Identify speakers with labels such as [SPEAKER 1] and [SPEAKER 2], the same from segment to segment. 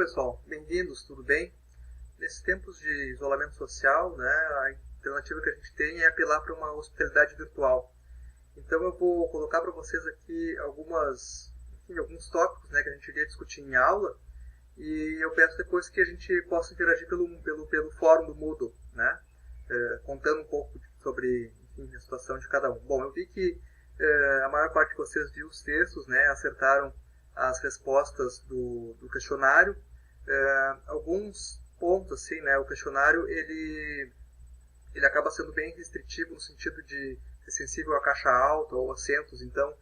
[SPEAKER 1] pessoal, bem-vindos, tudo bem? Nesses tempos de isolamento social, né, a alternativa que a gente tem é apelar para uma hospitalidade virtual. Então eu vou colocar para vocês aqui alguns tópicos, né, que a gente iria discutir em aula, e eu peço depois que a gente possa interagir pelo fórum do Moodle, né, contando um pouco sobre, enfim, a situação de cada um. Bom, eu vi que a maior parte de vocês viu os textos, né, acertaram as respostas do questionário. Alguns pontos, assim, né, o questionário ele acaba sendo bem restritivo no sentido de ser sensível a caixa alta ou acentos, então,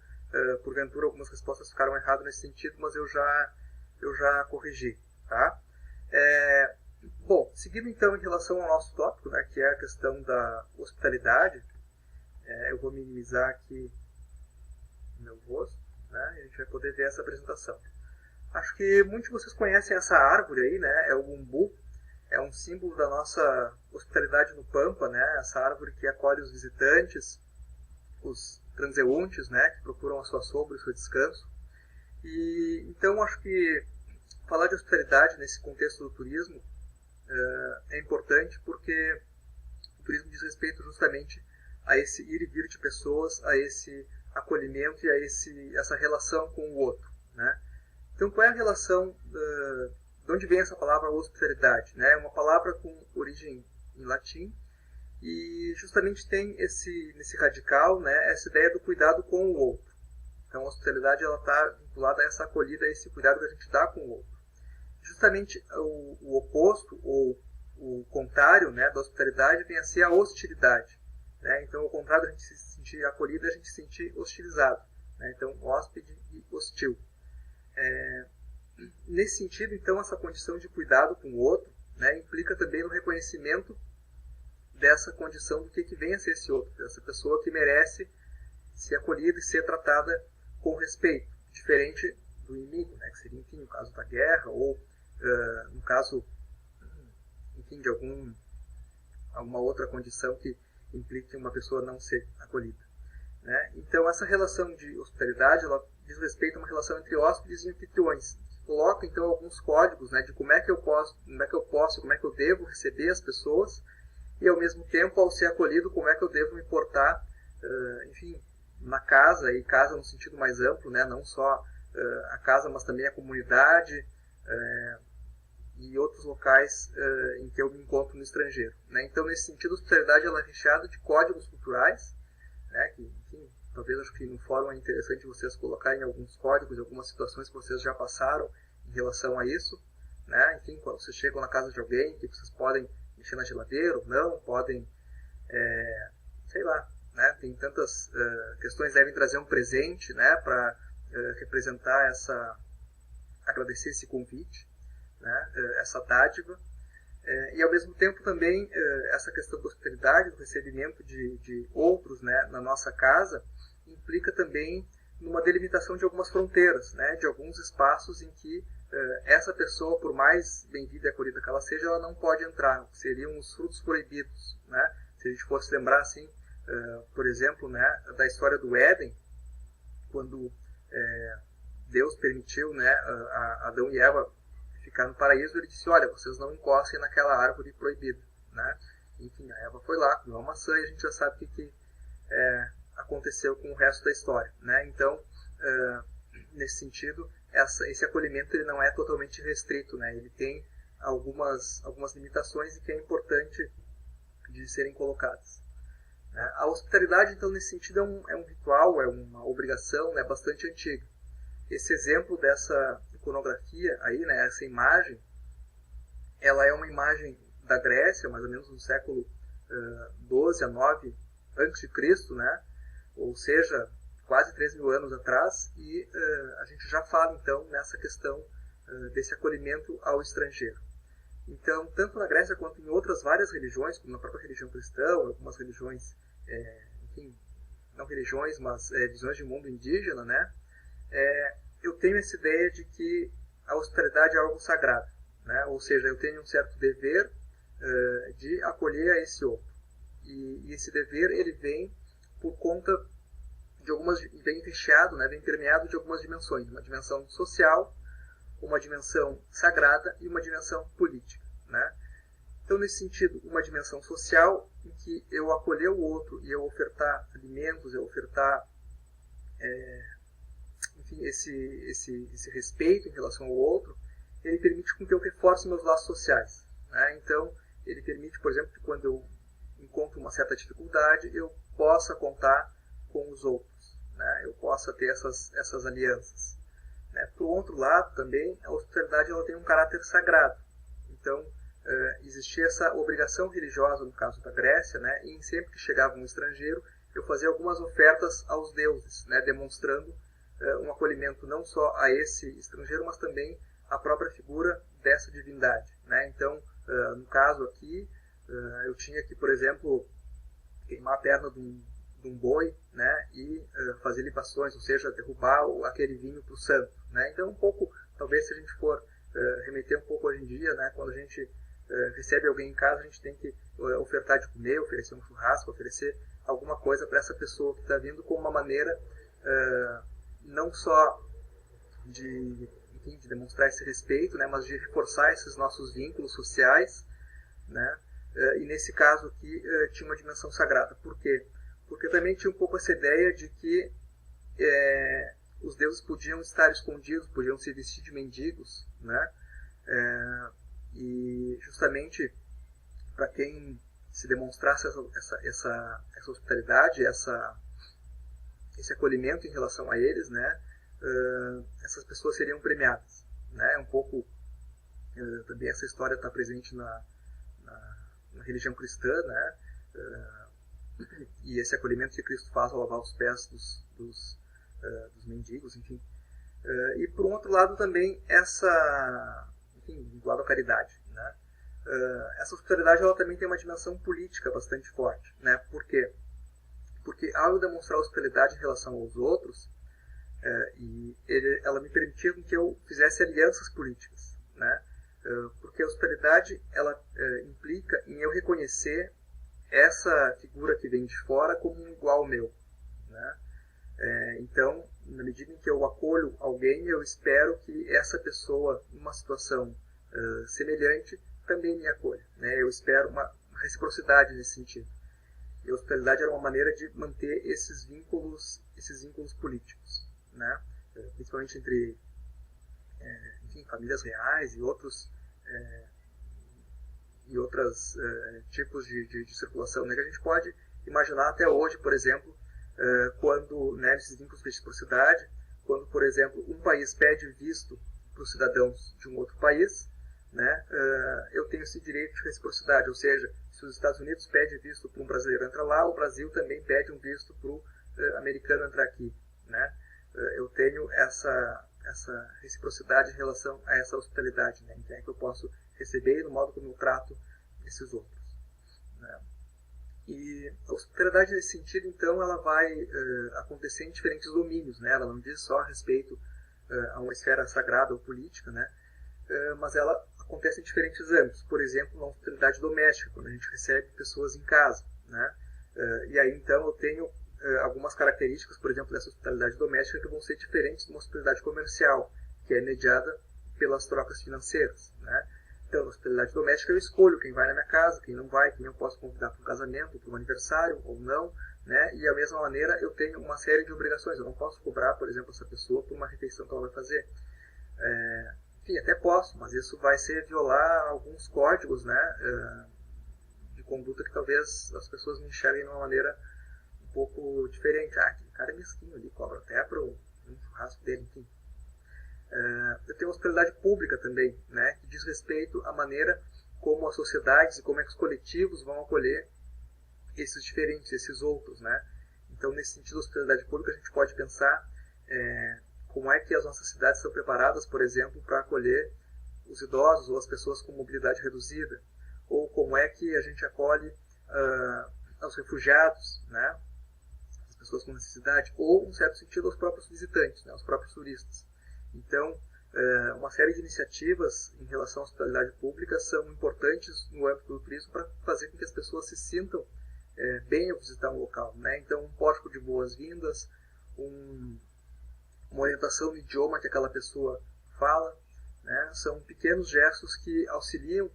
[SPEAKER 1] porventura, algumas respostas ficaram erradas nesse sentido, mas eu já corrigi, tá? Bom, seguindo então em relação ao nosso tópico, né, que é a questão da hospitalidade, eu vou minimizar aqui o meu rosto, né, e a gente vai poder ver essa apresentação. Acho que muitos de vocês conhecem essa árvore aí, né, é o umbu, é um símbolo da nossa hospitalidade no Pampa, né, essa árvore que acolhe os visitantes, os transeuntes, né, que procuram a sua sombra e o seu descanso. E então acho que falar de hospitalidade nesse contexto do turismo é importante porque o turismo diz respeito justamente a esse ir e vir de pessoas, a esse acolhimento e a essa relação com o outro, né? Então, qual é a relação, de onde vem essa palavra hospitalidade? Né? É uma palavra com origem em latim e justamente tem nesse radical, né, essa ideia do cuidado com o outro. Então, a hospitalidade está vinculada a essa acolhida, a esse cuidado que a gente dá com o outro. Justamente o oposto, ou o contrário, né, da hospitalidade vem a ser a hostilidade. Né? Então, ao contrário da gente se sentir acolhido, a gente se sentir hostilizado. Né? Então, hóspede e hostil. Nesse sentido, então, essa condição de cuidado com o outro, né, implica também no reconhecimento dessa condição do que vem a ser esse outro, dessa pessoa que merece ser acolhida e ser tratada com respeito, diferente do inimigo, né, que seria, enfim, no caso da guerra ou no caso, enfim, de alguma outra condição que implique uma pessoa não ser acolhida. Né? Então, essa relação de hospitalidade, ela diz respeito a uma relação entre hóspedes e anfitriões. Coloca, então, alguns códigos, né, de como é que eu devo receber as pessoas e, ao mesmo tempo, ao ser acolhido, como é que eu devo me portar, enfim, na casa, e casa no sentido mais amplo, né, não só a casa, mas também a comunidade e outros locais em que eu me encontro no estrangeiro. Né? Então, nesse sentido, a hospitalidade ela é recheada de códigos culturais, né, que, enfim, talvez acho que no fórum é interessante vocês colocarem alguns códigos, algumas situações que vocês já passaram em relação a isso. Né? Enfim, quando vocês chegam na casa de alguém, que vocês podem mexer na geladeira ou não, podem, sei lá, né? Tem tantas questões, devem trazer um presente, né, para representar agradecer esse convite, né, essa dádiva. E ao mesmo tempo também essa questão da hospitalidade, do recebimento de outros, né, na nossa casa, implica também numa delimitação de algumas fronteiras, né, de alguns espaços em que essa pessoa, por mais bem-vinda e acolhida que ela seja, ela não pode entrar, seriam os frutos proibidos. Né? Se a gente fosse lembrar, assim, por exemplo, né, da história do Éden, quando Deus permitiu, né, a Adão e Eva ficar no paraíso, ele disse, olha, vocês não encostem naquela árvore proibida. Né? Enfim, a Eva foi lá, comeu uma maçã e a gente já sabe o que aconteceu com o resto da história. Né? Então, nesse sentido, esse acolhimento ele não é totalmente restrito. Né? Ele tem algumas limitações e que é importante de serem colocadas. Né? A hospitalidade, então, nesse sentido, é um ritual, é uma obrigação, né, bastante antiga. Esse exemplo dessa iconografia aí, né, essa imagem, ela é uma imagem da Grécia, mais ou menos no século 12 a 9 a.C., né, ou seja, quase 3.000 anos atrás, e a gente já fala então nessa questão desse acolhimento ao estrangeiro. Então, tanto na Grécia quanto em outras várias religiões, como na própria religião cristã, algumas religiões, enfim, não religiões, mas visões de mundo indígena, né, eu tenho essa ideia de que a hospitalidade é algo sagrado, né? Ou seja, eu tenho um certo dever de acolher a esse outro. E esse dever ele vem por conta de vem recheado, né? Vem permeado de algumas dimensões. Uma dimensão social, uma dimensão sagrada e uma dimensão política, né? Então, nesse sentido, uma dimensão social em que eu acolher o outro e eu ofertar alimentos, eu ofertar enfim, esse respeito em relação ao outro, ele permite com que eu reforce meus laços sociais, né? Então, ele permite, por exemplo, que quando eu encontro uma certa dificuldade, eu possa contar com os outros, né? Eu possa ter essas alianças, né? Por outro lado, também, a hospitalidade ela tem um caráter sagrado. Então, existia essa obrigação religiosa no caso da Grécia, né? E sempre que chegava um estrangeiro, eu fazia algumas ofertas aos deuses, né? Demonstrando um acolhimento não só a esse estrangeiro, mas também à própria figura dessa divindade, né? Então, no caso aqui, eu tinha que, por exemplo, queimar a perna de um boi, né? E fazer libações, ou seja, derrubar aquele vinho para o santo, né? Então, um pouco, talvez se a gente for remeter um pouco hoje em dia, né? Quando a gente recebe alguém em casa, a gente tem que ofertar de comer, oferecer um churrasco, oferecer alguma coisa para essa pessoa que está vindo, como uma maneira não só de demonstrar esse respeito, né, mas de reforçar esses nossos vínculos sociais, né? E nesse caso aqui tinha uma dimensão sagrada. Por quê? Porque também tinha um pouco essa ideia de que os deuses podiam estar escondidos, podiam se vestir de mendigos, né? E justamente para quem se demonstrasse essa hospitalidade, esse acolhimento em relação a eles, né? Essas pessoas seriam premiadas, né? Um pouco também essa história está presente na religião cristã, né? E esse acolhimento que Cristo faz ao lavar os pés dos mendigos, enfim. E por um outro lado também vinculado à caridade, né? Essa hospitalidade ela também tem uma dimensão política bastante forte, né? Por quê? Porque ao eu demonstrar hospitalidade em relação aos outros, ela me permitia que eu fizesse alianças políticas, né? Porque a hospitalidade ela implica em eu reconhecer essa figura que vem de fora como um igual meu, né? Então, na medida em que eu acolho alguém, eu espero que essa pessoa, numa situação semelhante, também me acolha, né? Eu espero uma reciprocidade nesse sentido. E a hospitalidade era uma maneira de manter esses vínculos políticos, né? Principalmente entre famílias reais e outros tipos de circulação, né? Que a gente pode imaginar até hoje, por exemplo, quando, né, esses vínculos de reciprocidade, quando, por exemplo, um país pede visto para os cidadãos de um outro país, né, eu tenho esse direito de reciprocidade, ou seja, se os Estados Unidos pedem visto para um brasileiro entrar lá, o Brasil também pede um visto para o americano entrar aqui, né? Eu tenho essa reciprocidade em relação a essa hospitalidade, né? Então é que eu posso receber no modo como eu trato esses outros, né? E a hospitalidade nesse sentido, então, ela vai acontecer em diferentes domínios, né? Ela não diz só a respeito a uma esfera sagrada ou política, né? Mas ela acontece em diferentes âmbitos. Por exemplo, na hospitalidade doméstica, quando a gente recebe pessoas em casa, né? E aí, então, eu tenho algumas características, por exemplo, dessa hospitalidade doméstica que vão ser diferentes de uma hospitalidade comercial, que é mediada pelas trocas financeiras, né? Então, na hospitalidade doméstica, eu escolho quem vai na minha casa, quem não vai, quem eu posso convidar para um casamento, para um aniversário ou não, né? E, da mesma maneira, eu tenho uma série de obrigações. Eu não posso cobrar, por exemplo, essa pessoa por uma refeição que ela vai fazer. Enfim, até posso, mas isso vai ser violar alguns códigos, né, de conduta que talvez as pessoas me enxerguem de uma maneira um pouco diferente. Aquele cara é mesquinho ali, cobra até para um churrasco dele, enfim. Eu tenho uma hospitalidade pública também, né, que diz respeito à maneira como as sociedades e como é que os coletivos vão acolher esses diferentes, esses outros, né. Então, nesse sentido, a hospitalidade pública a gente pode pensar como é que as nossas cidades são preparadas, por exemplo, para acolher os idosos ou as pessoas com mobilidade reduzida, ou como é que a gente acolhe os refugiados, né, as pessoas com necessidade, ou, em certo sentido, os próprios visitantes, né, os próprios turistas. Então, uma série de iniciativas em relação à hospitalidade pública são importantes no âmbito do turismo para fazer com que as pessoas se sintam bem ao visitar um local, né? Então, um pórtico de boas-vindas, uma orientação no idioma que aquela pessoa fala, né? São pequenos gestos que auxiliam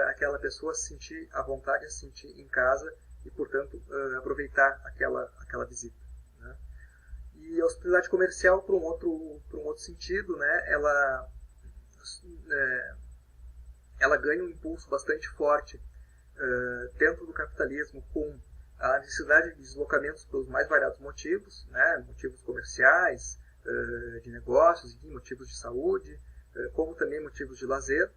[SPEAKER 1] aquela pessoa a se sentir à vontade, a se sentir em casa e, portanto, aproveitar aquela visita, né? E a hospitalidade comercial, por um outro sentido, né? Ela ganha um impulso bastante forte dentro do capitalismo, com a necessidade de deslocamentos pelos mais variados motivos, né? Motivos comerciais, de negócios, enfim, motivos de saúde, como também motivos de lazer,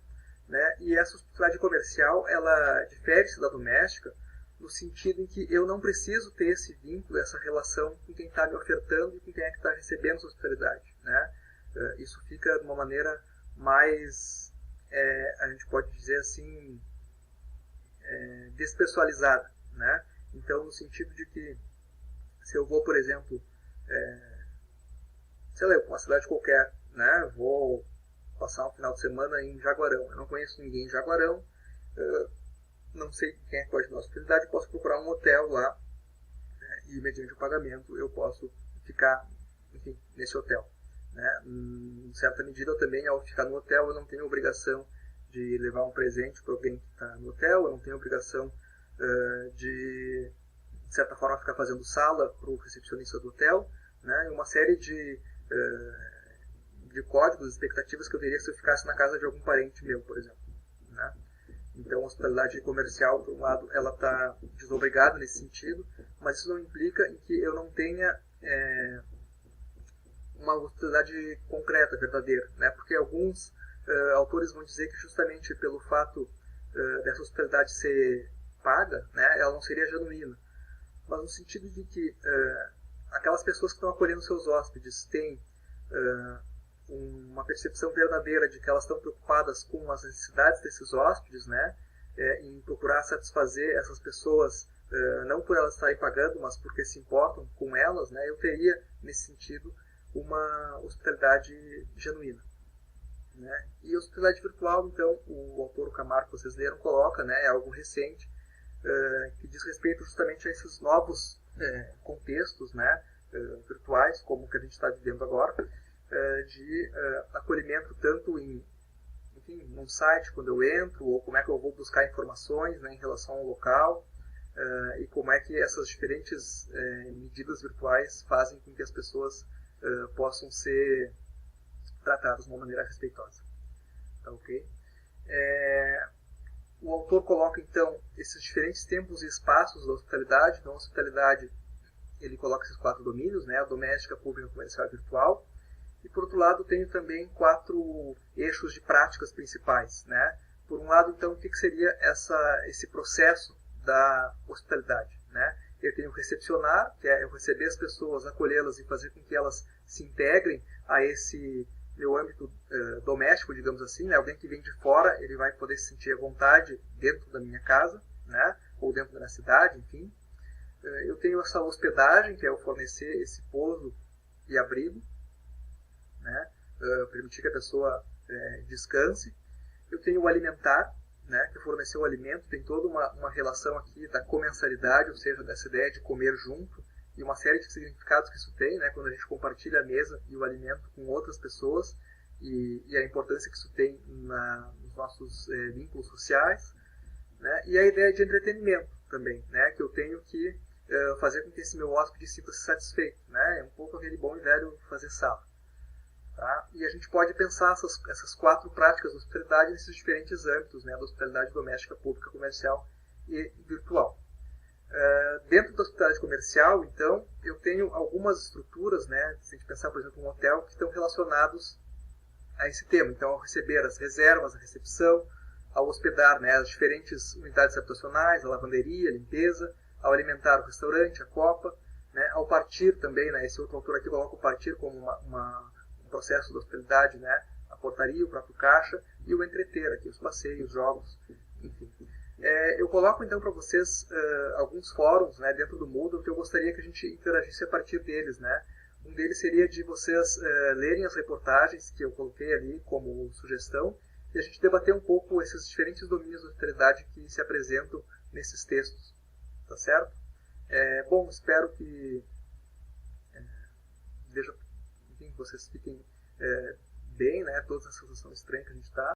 [SPEAKER 1] né? E essa hospitalidade comercial, ela difere-se da doméstica no sentido em que eu não preciso ter esse vínculo, essa relação com quem está me ofertando e com quem é que está recebendo essa hospitalidade, né? Isso fica de uma maneira mais, a gente pode dizer assim, despessoalizada, né? Então, no sentido de que se eu vou, por exemplo, sei lá, para uma cidade qualquer, né? Vou passar um final de semana em Jaguarão. Eu não conheço ninguém em Jaguarão, não sei quem é que pode dar hospitalidade, posso procurar um hotel lá, e mediante o pagamento eu posso ficar, enfim, nesse hotel, né? Em certa medida, eu também, ao ficar no hotel, eu não tenho obrigação de levar um presente para alguém que está no hotel, eu não tenho obrigação de certa forma, ficar fazendo sala para o recepcionista do hotel, né? E uma série de códigos, expectativas que eu teria se eu ficasse na casa de algum parente meu, por exemplo, né? Então, a hospitalidade comercial, por um lado, ela está desobrigada nesse sentido, mas isso não implica em que eu não tenha uma hospitalidade concreta, verdadeira, né? Porque alguns autores vão dizer que justamente pelo fato dessa hospitalidade ser paga, né, ela não seria genuína, mas no sentido de que aquelas pessoas que estão acolhendo seus hóspedes têm uma percepção verdadeira de que elas estão preocupadas com as necessidades desses hóspedes, né, em procurar satisfazer essas pessoas, não por elas estarem pagando, mas porque se importam com elas, né, eu teria, nesse sentido, uma hospitalidade genuína, né? E a hospitalidade virtual, então, o autor, o Camargo, que vocês leram, coloca, né, é algo recente, que diz respeito justamente a esses novos contextos, né, virtuais, como o que a gente está vivendo agora, de acolhimento tanto enfim, num site, quando eu entro, ou como é que eu vou buscar informações, né, em relação ao local, e como é que essas diferentes medidas virtuais fazem com que as pessoas possam ser tratadas de uma maneira respeitosa. Tá ok? O autor coloca, então, esses diferentes tempos e espaços da hospitalidade. Então, a hospitalidade, ele coloca esses 4 domínios, né? A doméstica, pública, comercial e virtual. E, por outro lado, tenho também 4 eixos de práticas principais, né? Por um lado, então, o que seria esse processo da hospitalidade, né? Eu tenho recepcionar, que é eu receber as pessoas, acolhê-las e fazer com que elas se integrem a esse meu âmbito doméstico, digamos assim, né? Alguém que vem de fora, ele vai poder se sentir à vontade dentro da minha casa, né? Ou dentro da minha cidade, enfim. Eu tenho essa hospedagem, que é eu fornecer esse pouso e abrigo, né? Permitir que a pessoa descanse. Eu tenho o alimentar, né? Que fornecer o alimento, tem toda uma relação aqui da comensalidade, ou seja, dessa ideia de comer junto, e uma série de significados que isso tem, né, quando a gente compartilha a mesa e o alimento com outras pessoas, e a importância que isso tem nos nossos vínculos sociais, né, e a ideia de entretenimento também, né, que eu tenho que fazer com que esse meu hóspede sinta-se satisfeito, né, é um pouco aquele bom e velho fazer sala. Tá? E a gente pode pensar essas 4 práticas de hospitalidade nesses diferentes âmbitos, né, da hospitalidade doméstica, pública, comercial e virtual. Dentro da hospitalidade comercial, então, eu tenho algumas estruturas, né, se a gente pensar, por exemplo, um hotel, que estão relacionados a esse tema. Então, ao receber as reservas, a recepção, ao hospedar, né, as diferentes unidades habitacionais, a lavanderia, a limpeza, ao alimentar o restaurante, a copa, né, ao partir também, né, esse outro autor aqui coloca o partir como um processo da hospitalidade, né, a portaria, o próprio caixa, e o entreter aqui, os passeios, jogos, enfim. Eu coloco então para vocês alguns fóruns, né, dentro do Moodle que eu gostaria que a gente interagisse a partir deles, né. Um deles seria de vocês lerem as reportagens que eu coloquei ali como sugestão e a gente debater um pouco esses diferentes domínios da hospitalidade que se apresentam nesses textos, tá certo? Bom, espero que enfim, vocês fiquem bem, né? Toda essa situação estranha que a gente está.